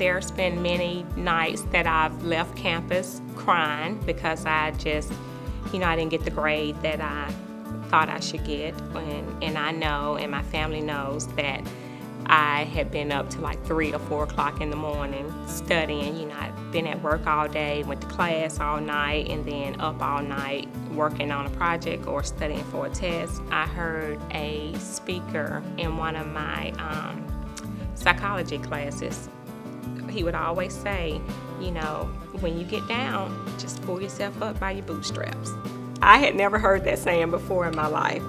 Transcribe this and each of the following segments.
There's been many nights that I've left campus crying because I didn't get the grade that I thought I should get. And I know, and my family knows, that I had been up to like 3 or 4 o'clock in the morning studying. I've been at work all day, went to class all night, and then up all night working on a project or studying for a test. I heard a speaker in one of my psychology classes. He would always say, when you get down, just pull yourself up by your bootstraps. I had never heard that saying before in my life.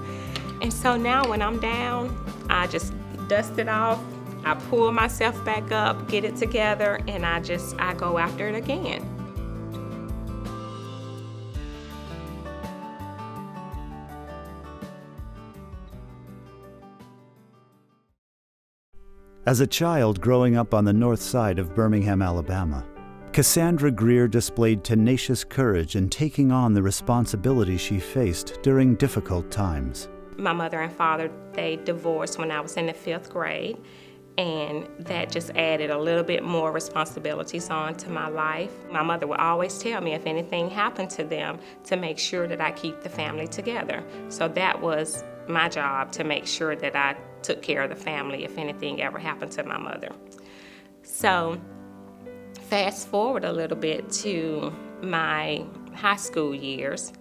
And so now when I'm down, I just dust it off, I pull myself back up, get it together, and I go after it again. As a child growing up on the north side of Birmingham, Alabama, Cassandra Greer displayed tenacious courage in taking on the responsibility she faced during difficult times. My mother and father, they divorced when I was in the 5th grade, and that just added a little bit more responsibilities onto my life. My mother would always tell me if anything happened to them to make sure that I keep the family together. So that was my job, to make sure that I took care of the family if anything ever happened to my mother. So fast forward a little bit to my high school years.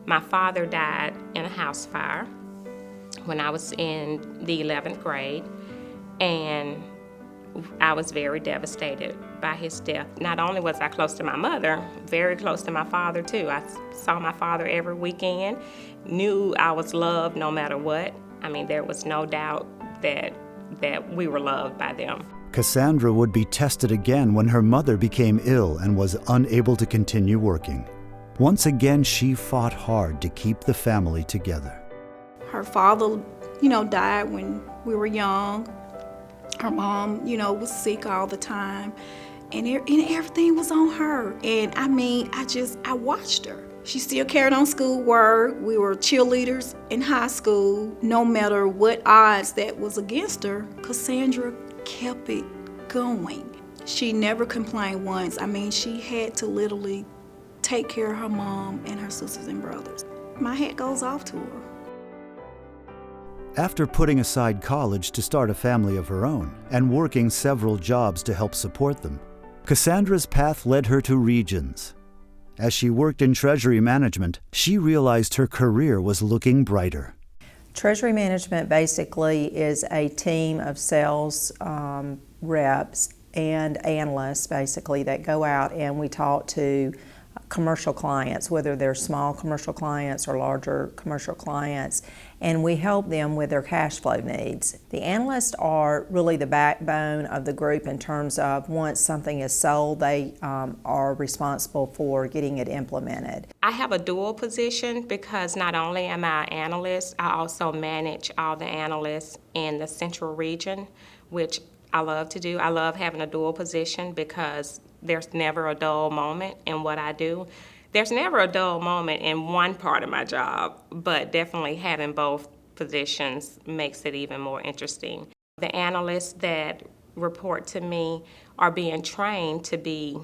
My father died in a house fire when I was in the 11th grade, and I was very devastated by his death. Not only was I close to my mother, very close to my father too. I saw my father every weekend, knew I was loved no matter what. There was no doubt that we were loved by them. Cassandra would be tested again when her mother became ill and was unable to continue working. Once again, she fought hard to keep the family together. Her father, died when we were young. Her mom, was sick all the time. And everything was on her. And I watched her. She still carried on schoolwork. We were cheerleaders in high school. No matter what odds that was against her, Cassandra kept it going. She never complained once. She had to literally take care of her mom and her sisters and brothers. My hat goes off to her. After putting aside college to start a family of her own and working several jobs to help support them, Cassandra's path led her to Regions. As she worked in Treasury management, she realized her career was looking brighter. Treasury management basically is a team of sales reps and analysts basically that go out and we talk to commercial clients, whether they're small commercial clients or larger commercial clients, and we help them with their cash flow needs. The analysts are really the backbone of the group in terms of once something is sold, they are responsible for getting it implemented. I have a dual position because not only am I an analyst, I also manage all the analysts in the central region, which I love to do. I love having a dual position because there's never a dull moment in what I do. There's never a dull moment in one part of my job, but definitely having both positions makes it even more interesting. The analysts that report to me are being trained to be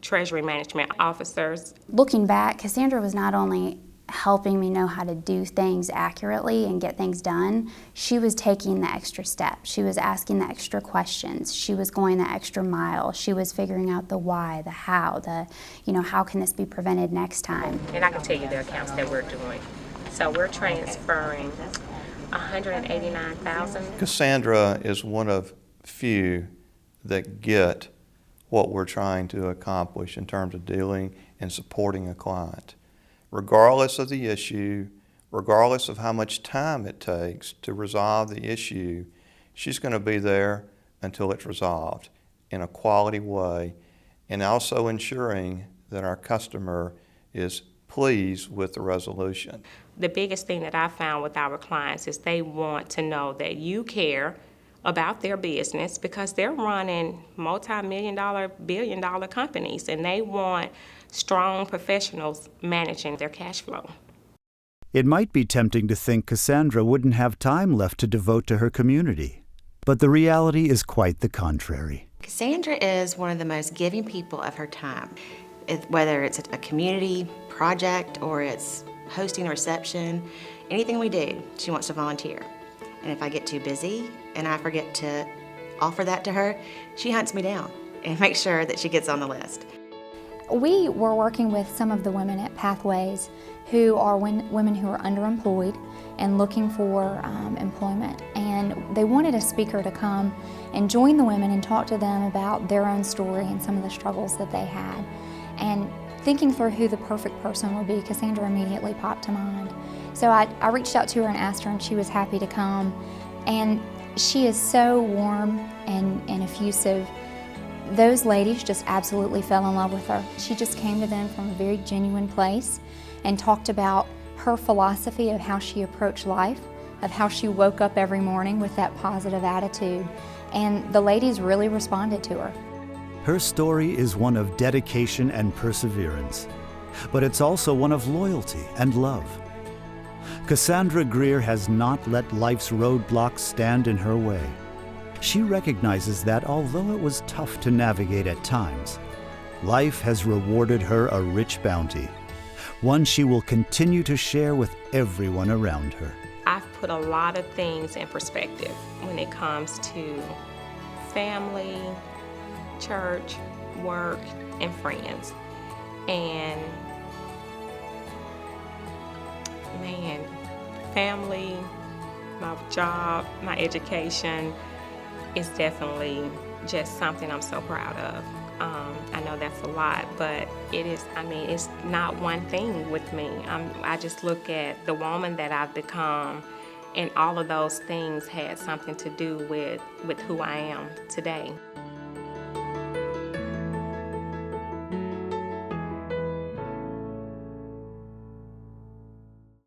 Treasury management officers. Looking back, Cassandra was not only helping me know how to do things accurately and get things done, she was taking the extra step. She was asking the extra questions. She was going the extra mile. She was figuring out the why, the how, how can this be prevented next time? And I can tell you the accounts that we're doing. So we're transferring $189,000. Cassandra is one of few that get what we're trying to accomplish in terms of dealing and supporting a client. Regardless of the issue, regardless of how much time it takes to resolve the issue, she's going to be there until it's resolved in a quality way, and also ensuring that our customer is pleased with the resolution. The biggest thing that I found with our clients is they want to know that you care about their business because they're running multi-million-dollar, billion-dollar companies, and they want strong professionals managing their cash flow. It might be tempting to think Cassandra wouldn't have time left to devote to her community, but the reality is quite the contrary. Cassandra is one of the most giving people of her time. Whether it's a community project or it's hosting a reception, anything we do, she wants to volunteer. And if I get too busy and I forget to offer that to her, she hunts me down and makes sure that she gets on the list. We were working with some of the women at Pathways who are women who are underemployed and looking for employment. And they wanted a speaker to come and join the women and talk to them about their own story and some of the struggles that they had. And thinking through who the perfect person would be, Cassandra immediately popped to mind. So I reached out to her and asked her, and she was happy to come. And she is so warm and effusive. Those ladies just absolutely fell in love with her. She just came to them from a very genuine place and talked about her philosophy of how she approached life, of how she woke up every morning with that positive attitude. And the ladies really responded to her. Her story is one of dedication and perseverance, but it's also one of loyalty and love. Cassandra Greer has not let life's roadblocks stand in her way. She recognizes that although it was tough to navigate at times, life has rewarded her a rich bounty, one she will continue to share with everyone around her. I've put a lot of things in perspective when it comes to family, church, work, and friends. And man, family, my job, my education is definitely just something I'm so proud of. I know that's a lot, but it's not one thing with me. I just look at the woman that I've become, and all of those things had something to do with who I am today.